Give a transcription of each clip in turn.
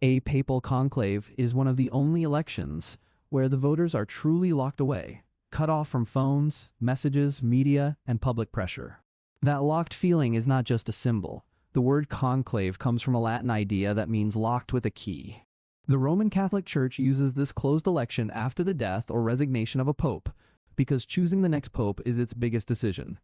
A papal conclave is one of the only elections where the voters are truly locked away, cut off from phones, messages, media, and public pressure. That locked feeling is not just a symbol. The word conclave comes from a Latin idea that means locked with a key. The Roman Catholic Church uses this closed election after the death or resignation of a pope, because choosing the next pope is its biggest decision.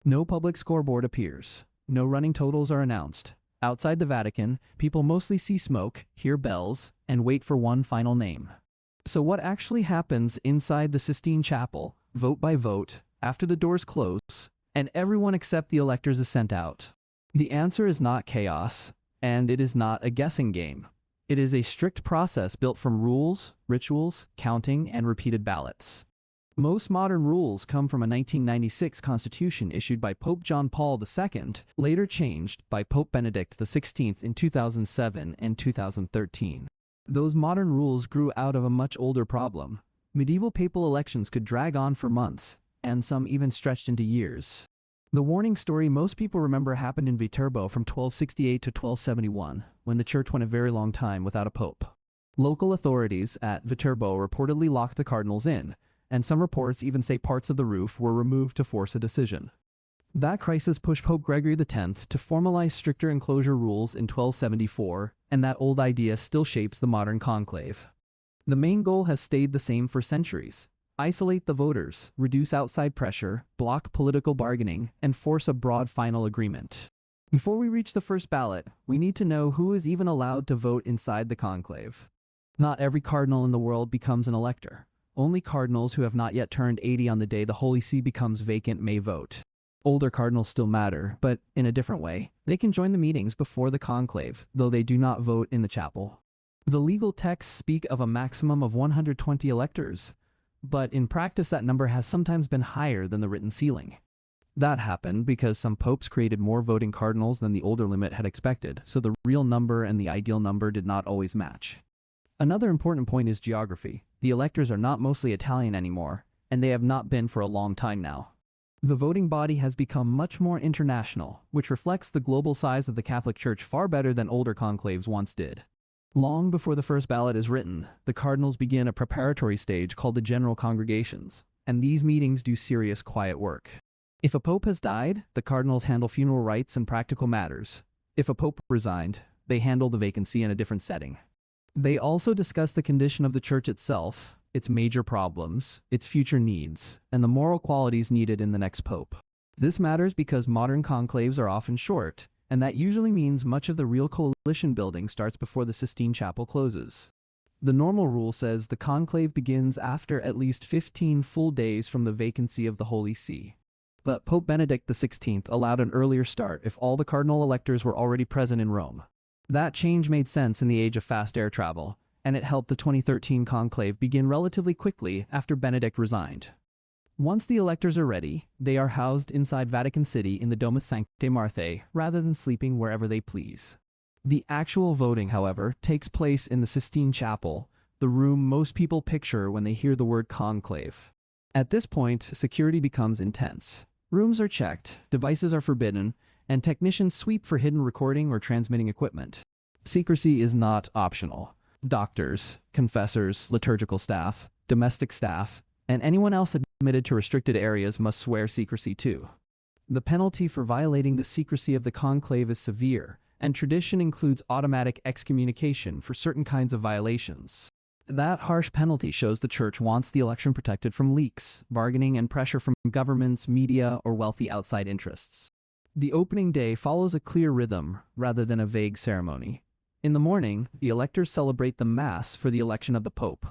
No public scoreboard appears. No running totals are announced. Outside the Vatican, people mostly see smoke, hear bells, and wait for one final name. So what actually happens inside the Sistine Chapel, vote by vote, after the doors close, and everyone except the electors is sent out? The answer is not chaos, and it is not a guessing game. It is a strict process built from rules, rituals, counting, and repeated ballots. Most modern rules come from a 1996 constitution issued by Pope John Paul II, later changed by Pope Benedict XVI in 2007 and 2013. Those modern rules grew out of a much older problem. Medieval papal elections could drag on for months, and some even stretched into years. The warning story most people remember happened in Viterbo from 1268 to 1271, when the church went a very long time without a pope. Local authorities at Viterbo reportedly locked the cardinals in, and some reports even say parts of the roof were removed to force a decision. That crisis pushed Pope Gregory X to formalize stricter enclosure rules in 1274, and that old idea still shapes the modern conclave. The main goal has stayed the same for centuries: isolate the voters, reduce outside pressure, block political bargaining, and force a broad final agreement. Before we reach the first ballot, we need to know who is even allowed to vote inside the conclave. Not every cardinal in the world becomes an elector. Only cardinals who have not yet turned 80 on the day the Holy See becomes vacant may vote. Older cardinals still matter, but in a different way. They can join the meetings before the conclave, though they do not vote in the chapel. The legal texts speak of a maximum of 120 electors, but in practice that number has sometimes been higher than the written ceiling. That happened because some popes created more voting cardinals than the older limit had expected, so the real number and the ideal number did not always match. Another important point is geography. The electors are not mostly Italian anymore, and they have not been for a long time now. The voting body has become much more international, which reflects the global size of the Catholic Church far better than older conclaves once did. Long before the first ballot is written, the cardinals begin a preparatory stage called the general congregations, and these meetings do serious quiet work. If a pope has died, the cardinals handle funeral rites and practical matters. If a pope resigned, they handle the vacancy in a different setting. They also discuss the condition of the church itself, its major problems, its future needs, and the moral qualities needed in the next pope. This matters because modern conclaves are often short, and that usually means much of the real coalition building starts before the Sistine Chapel closes. The normal rule says the conclave begins after at least 15 full days from the vacancy of the Holy See. But Pope Benedict XVI allowed an earlier start if all the cardinal electors were already present in Rome. That change made sense in the age of fast air travel, and it helped the 2013 conclave begin relatively quickly after Benedict resigned. Once the electors are ready, they are housed inside Vatican City in the Domus Sanctae Marthae rather than sleeping wherever they please. The actual voting, however, takes place in the Sistine Chapel, the room most people picture when they hear the word conclave. At this point, security becomes intense. Rooms are checked, devices are forbidden, and technicians sweep for hidden recording or transmitting equipment. Secrecy is not optional. Doctors, confessors, liturgical staff, domestic staff, and anyone else admitted to restricted areas must swear secrecy too. The penalty for violating the secrecy of the conclave is severe, and tradition includes automatic excommunication for certain kinds of violations. That harsh penalty shows the Church wants the election protected from leaks, bargaining, and pressure from governments, media, or wealthy outside interests. The opening day follows a clear rhythm rather than a vague ceremony. In the morning, the electors celebrate the Mass for the election of the Pope.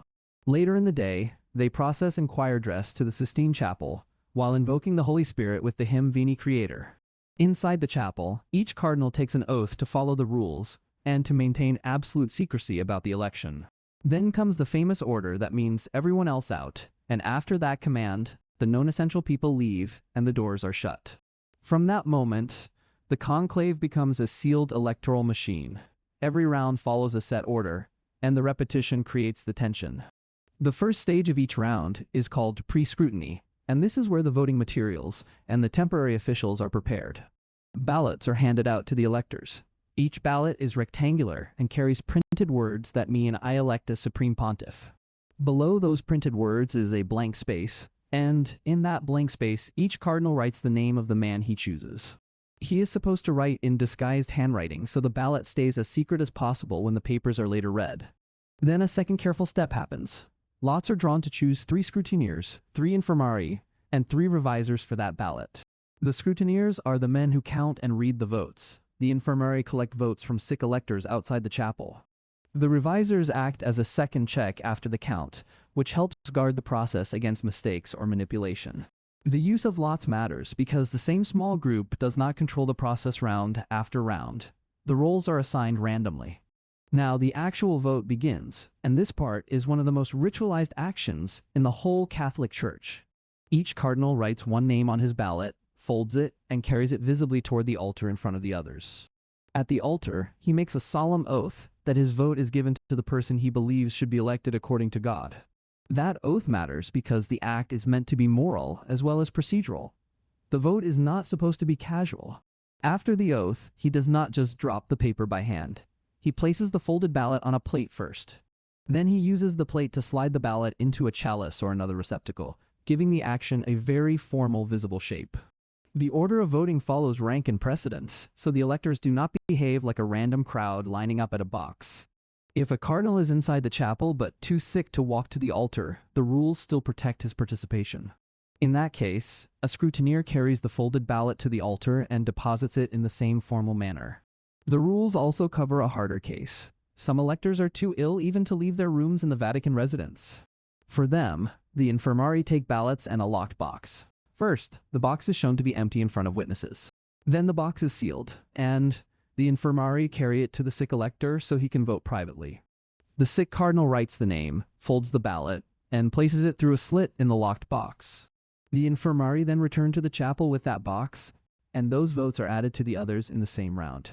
Later in the day, they process in choir dress to the Sistine Chapel, while invoking the Holy Spirit with the hymn Veni Creator. Inside the chapel, each cardinal takes an oath to follow the rules and to maintain absolute secrecy about the election. Then comes the famous order that means everyone else out, and after that command, the non-essential people leave and the doors are shut. From that moment, the conclave becomes a sealed electoral machine. Every round follows a set order, and the repetition creates the tension. The first stage of each round is called pre-scrutiny, and this is where the voting materials and the temporary officials are prepared. Ballots are handed out to the electors. Each ballot is rectangular and carries printed words that mean I elect a supreme pontiff. Below those printed words is a blank space, and in that blank space, each cardinal writes the name of the man he chooses. He is supposed to write in disguised handwriting so the ballot stays as secret as possible when the papers are later read. Then a second careful step happens. Lots are drawn to choose 3 scrutineers, 3 infirmari, and 3 revisers for that ballot. The scrutineers are the men who count and read the votes. The infirmari collect votes from sick electors outside the chapel. The revisers act as a second check after the count, which helps guard the process against mistakes or manipulation. The use of lots matters because the same small group does not control the process round after round. The roles are assigned randomly. Now the actual vote begins, and this part is one of the most ritualized actions in the whole Catholic Church. Each cardinal writes one name on his ballot, folds it, and carries it visibly toward the altar in front of the others. At the altar, he makes a solemn oath that his vote is given to the person he believes should be elected according to God. That oath matters because the act is meant to be moral as well as procedural. The vote is not supposed to be casual. After the oath, he does not just drop the paper by hand. He places the folded ballot on a plate first. Then he uses the plate to slide the ballot into a chalice or another receptacle, giving the action a very formal, visible shape. The order of voting follows rank and precedence, so the electors do not behave like a random crowd lining up at a box. If a cardinal is inside the chapel but too sick to walk to the altar, the rules still protect his participation. In that case, a scrutineer carries the folded ballot to the altar and deposits it in the same formal manner. The rules also cover a harder case. Some electors are too ill even to leave their rooms in the Vatican residence. For them, the infirmari take ballots and a locked box. First, the box is shown to be empty in front of witnesses. Then the box is sealed, and the infirmari carry it to the sick elector so he can vote privately. The sick cardinal writes the name, folds the ballot, and places it through a slit in the locked box. The infirmari then return to the chapel with that box, and those votes are added to the others in the same round.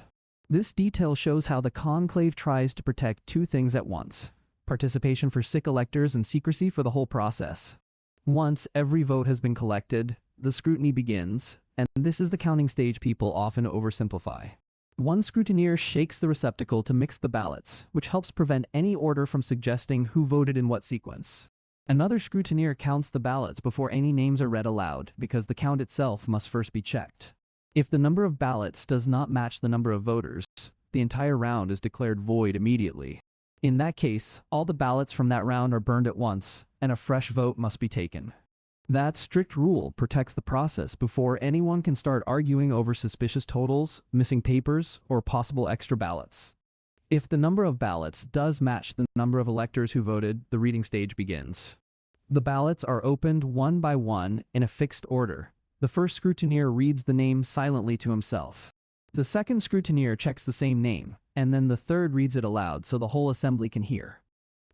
This detail shows how the conclave tries to protect 2 things at once: participation for sick electors and secrecy for the whole process. Once every vote has been collected, the scrutiny begins, and this is the counting stage people often oversimplify. One scrutineer shakes the receptacle to mix the ballots, which helps prevent any order from suggesting who voted in what sequence. Another scrutineer counts the ballots before any names are read aloud, because the count itself must first be checked. If the number of ballots does not match the number of voters, the entire round is declared void immediately. In that case, all the ballots from that round are burned at once, and a fresh vote must be taken. That strict rule protects the process before anyone can start arguing over suspicious totals, missing papers, or possible extra ballots. If the number of ballots does match the number of electors who voted, the reading stage begins. The ballots are opened one by one in a fixed order. The first scrutineer reads the name silently to himself. The second scrutineer checks the same name, and then the third reads it aloud so the whole assembly can hear.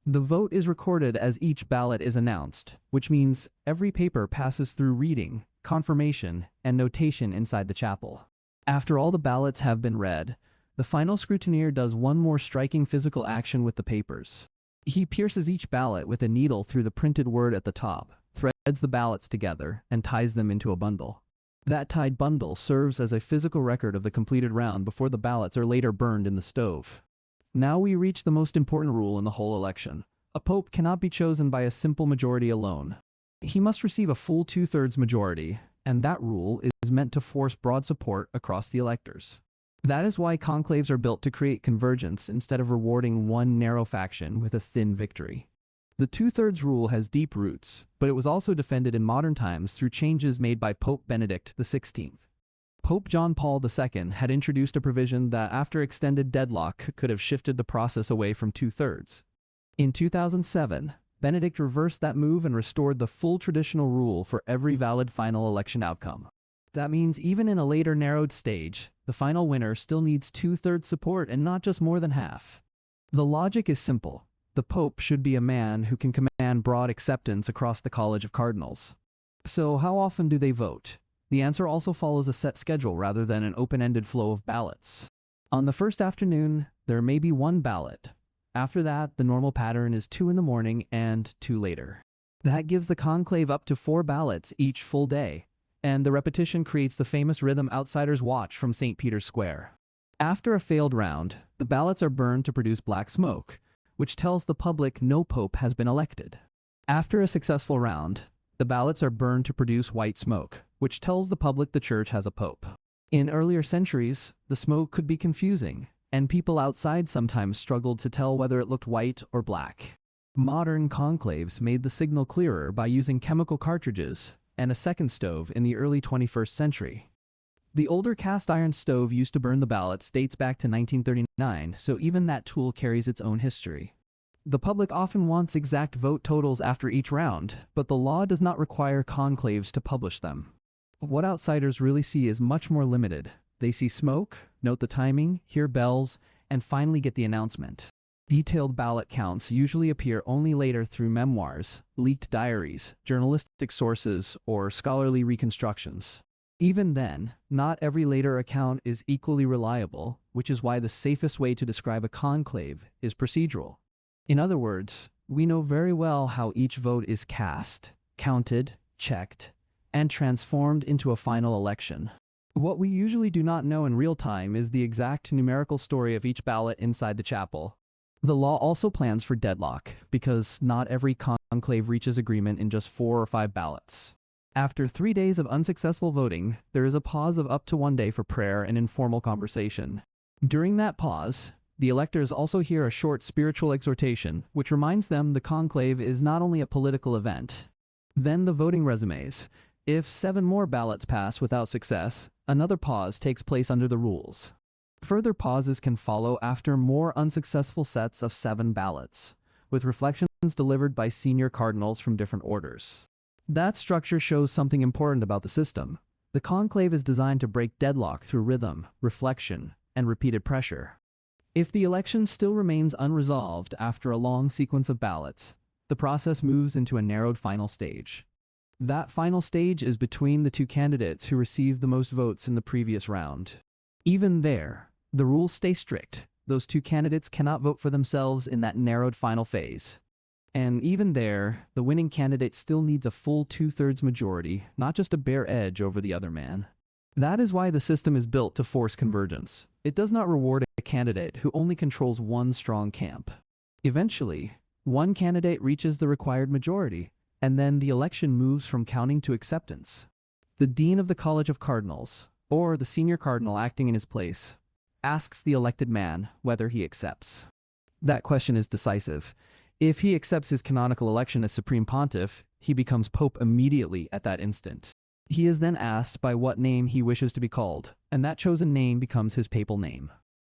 The vote is recorded as each ballot is announced, which means every paper passes through reading, confirmation, and notation inside the chapel. After all the ballots have been read, the final scrutineer does one more striking physical action with the papers. He pierces each ballot with a needle through the printed word at the top, threads the ballots together, and ties them into a bundle. That tied bundle serves as a physical record of the completed round before the ballots are later burned in the stove. Now we reach the most important rule in the whole election. A pope cannot be chosen by a simple majority alone. He must receive a full 2/3 majority, and that rule is meant to force broad support across the electors. That is why conclaves are built to create convergence instead of rewarding one narrow faction with a thin victory. The 2/3 rule has deep roots, but it was also defended in modern times through changes made by Pope Benedict XVI. Pope John Paul II had introduced a provision that, after extended deadlock, could have shifted the process away from 2/3. In 2007, Benedict reversed that move and restored the full traditional rule for every valid final election outcome. That means even in a later narrowed stage, the final winner still needs 2/3 support and not just more than half. The logic is simple. The Pope should be a man who can command broad acceptance across the College of Cardinals. So how often do they vote? The answer also follows a set schedule rather than an open-ended flow of ballots. On the first afternoon, there may be 1 ballot. After that, the normal pattern is 2 in the morning and 2 later. That gives the conclave up to 4 ballots each full day, and the repetition creates the famous rhythm outsiders watch from St. Peter's Square. After a failed round, the ballots are burned to produce black smoke, which tells the public no pope has been elected. After a successful round, the ballots are burned to produce white smoke, which tells the public the church has a pope. In earlier centuries, the smoke could be confusing, and people outside sometimes struggled to tell whether it looked white or black. Modern conclaves made the signal clearer by using chemical cartridges and a second stove in the early 21st century. The older cast iron stove used to burn the ballots dates back to 1939, so even that tool carries its own history. The public often wants exact vote totals after each round, but the law does not require conclaves to publish them. What outsiders really see is much more limited. They see smoke, note the timing, hear bells, and finally get the announcement. Detailed ballot counts usually appear only later through memoirs, leaked diaries, journalistic sources, or scholarly reconstructions. Even then, not every later account is equally reliable, which is why the safest way to describe a conclave is procedural. In other words, we know very well how each vote is cast, counted, checked, and transformed into a final election. What we usually do not know in real time is the exact numerical story of each ballot inside the chapel. The law also plans for deadlock, because not every conclave reaches agreement in just 4 or 5 ballots. After 3 days of unsuccessful voting, there is a pause of up to 1 day for prayer and informal conversation. During that pause, the electors also hear a short spiritual exhortation, which reminds them the conclave is not only a political event. Then the voting resumes. If 7 more ballots pass without success, another pause takes place under the rules. Further pauses can follow after more unsuccessful sets of 7 ballots, with reflections delivered by senior cardinals from different orders. That structure shows something important about the system. The conclave is designed to break deadlock through rhythm, reflection, and repeated pressure. If the election still remains unresolved after a long sequence of ballots, the process moves into a narrowed final stage. That final stage is between the 2 candidates who received the most votes in the previous round. Even there, the rules stay strict. Those 2 candidates cannot vote for themselves in that narrowed final phase. And even there, the winning candidate still needs a full 2/3 majority, not just a bare edge over the other man. That is why the system is built to force convergence. It does not reward a candidate who only controls one strong camp. Eventually, one candidate reaches the required majority, and then the election moves from counting to acceptance. The dean of the College of Cardinals, or the senior cardinal acting in his place, asks the elected man whether he accepts. That question is decisive. If he accepts his canonical election as Supreme Pontiff, he becomes Pope immediately at that instant. He is then asked by what name he wishes to be called, and that chosen name becomes his papal name.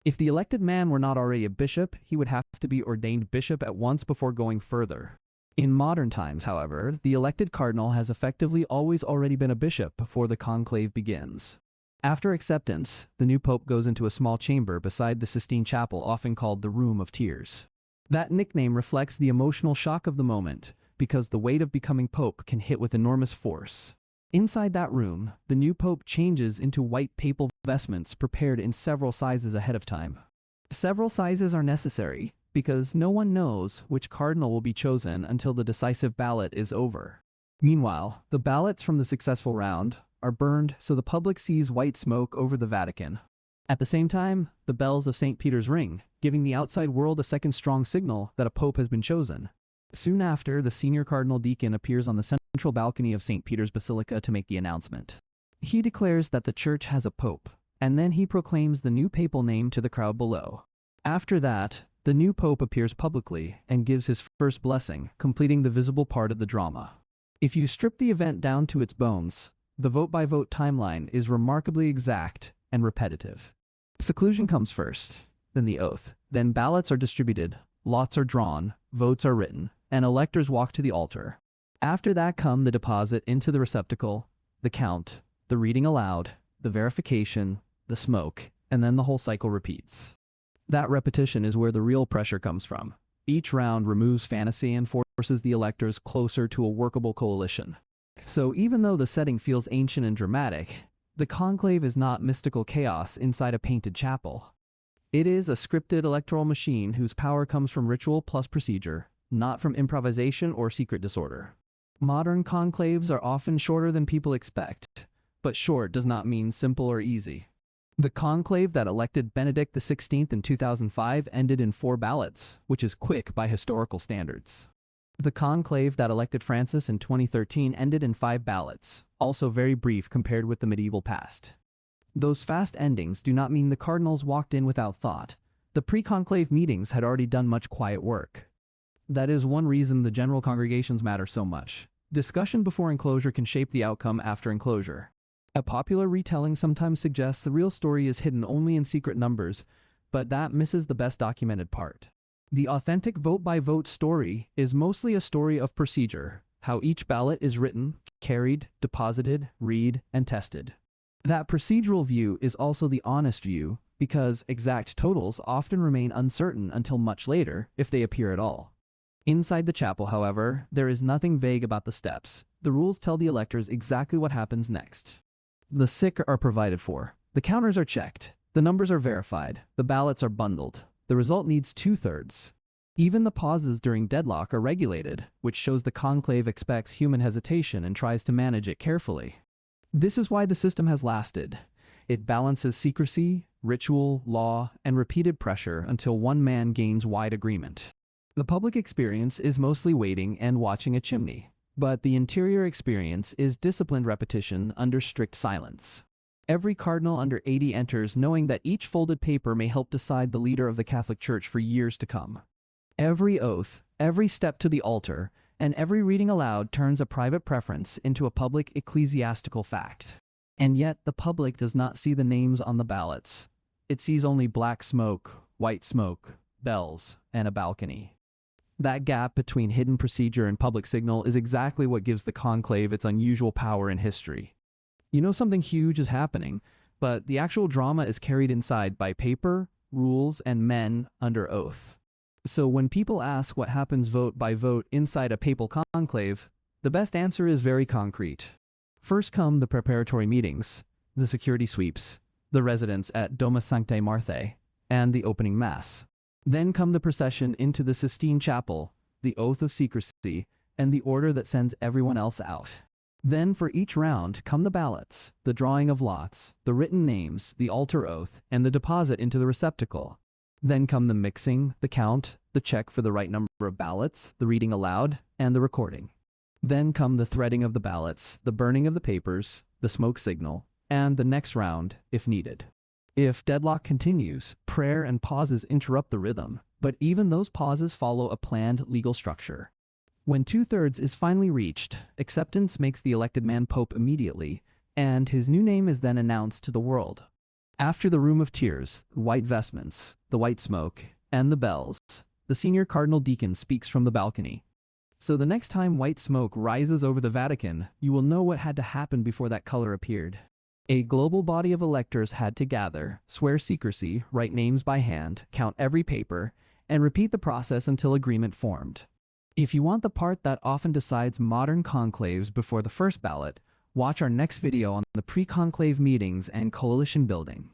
If the elected man were not already a bishop, he would have to be ordained bishop at once before going further. In modern times, however, the elected cardinal has effectively always already been a bishop before the conclave begins. After acceptance, the new pope goes into a small chamber beside the Sistine Chapel, often called the Room of Tears. That nickname reflects the emotional shock of the moment, because the weight of becoming pope can hit with enormous force. Inside that room, the new pope changes into white papal vestments prepared in several sizes ahead of time. Several sizes are necessary, because no one knows which cardinal will be chosen until the decisive ballot is over. Meanwhile, the ballots from the successful round are burned so the public sees white smoke over the Vatican. At the same time, the bells of St. Peter's ring, giving the outside world a second strong signal that a pope has been chosen. Soon after, the senior cardinal deacon appears on the central balcony of St. Peter's Basilica to make the announcement. He declares that the church has a pope, and then he proclaims the new papal name to the crowd below. After that, the new pope appears publicly and gives his first blessing, completing the visible part of the drama. If you strip the event down to its bones, the vote-by-vote timeline is remarkably exact and repetitive. Seclusion comes first, then the oath, then ballots are distributed, lots are drawn, votes are written, and electors walk to the altar. After that come the deposit into the receptacle, the count, the reading aloud, the verification, the smoke, and then the whole cycle repeats. That repetition is where the real pressure comes from. Each round removes fantasy and forces the electors closer to a workable coalition. So even though the setting feels ancient and dramatic, the conclave is not mystical chaos inside a painted chapel. It is a scripted electoral machine whose power comes from ritual plus procedure, not from improvisation or secret disorder. Modern conclaves are often shorter than people expect, but short does not mean simple or easy. The conclave that elected Benedict XVI in 2005 ended in 4 ballots, which is quick by historical standards. The conclave that elected Francis in 2013 ended in 5 ballots, also very brief compared with the medieval past. Those fast endings do not mean the cardinals walked in without thought. The pre-conclave meetings had already done much quiet work. That is one reason the general congregations matter so much. Discussion before enclosure can shape the outcome after enclosure. A popular retelling sometimes suggests the real story is hidden only in secret numbers, but that misses the best documented part. The authentic vote-by-vote story is mostly a story of procedure, how each ballot is written, carried, deposited, read, and tested. That procedural view is also the honest view, because exact totals often remain uncertain until much later, if they appear at all. Inside the chapel, however, there is nothing vague about the steps. The rules tell the electors exactly what happens next. The sick are provided for. The counters are checked. The numbers are verified. The ballots are bundled. The result needs 2/3. Even the pauses during deadlock are regulated, which shows the conclave expects human hesitation and tries to manage it carefully. This is why the system has lasted. It balances secrecy, ritual, law, and repeated pressure until one man gains wide agreement. The public experience is mostly waiting and watching a chimney, but the interior experience is disciplined repetition under strict silence. Every cardinal under 80 enters knowing that each folded paper may help decide the leader of the Catholic Church for years to come. Every oath, every step to the altar, and every reading aloud turns a private preference into a public ecclesiastical fact. And yet the public does not see the names on the ballots. It sees only black smoke, white smoke, bells, and a balcony. That gap between hidden procedure and public signal is exactly what gives the conclave its unusual power in history. You know something huge is happening, but the actual drama is carried inside by paper, rules, and men under oath. So when people ask what happens vote by vote inside a papal conclave, the best answer is very concrete. First come the preparatory meetings, the security sweeps, the residence at Domus Sanctae Marthae, and the opening mass. Then come the procession into the Sistine Chapel, the oath of secrecy, and the order that sends everyone else out. Then for each round come the ballots, the drawing of lots, the written names, the altar oath, and the deposit into the receptacle. Then come the mixing, the count, the check for the right number of ballots, the reading aloud, and the recording. Then come the threading of the ballots, the burning of the papers, the smoke signal, and the next round, if needed. If deadlock continues, prayer and pauses interrupt the rhythm, but even those pauses follow a planned legal structure. When 2/3 is finally reached, acceptance makes the elected man pope immediately, and his new name is then announced to the world. After the room of tears, the white vestments, the white smoke, and the bells, the senior cardinal deacon speaks from the balcony. So the next time white smoke rises over the Vatican, you will know what had to happen before that color appeared. A global body of electors had to gather, swear secrecy, write names by hand, count every paper, and repeat the process until agreement formed. If you want the part that often decides modern conclaves before the first ballot, watch our next video on the pre-conclave meetings and coalition building.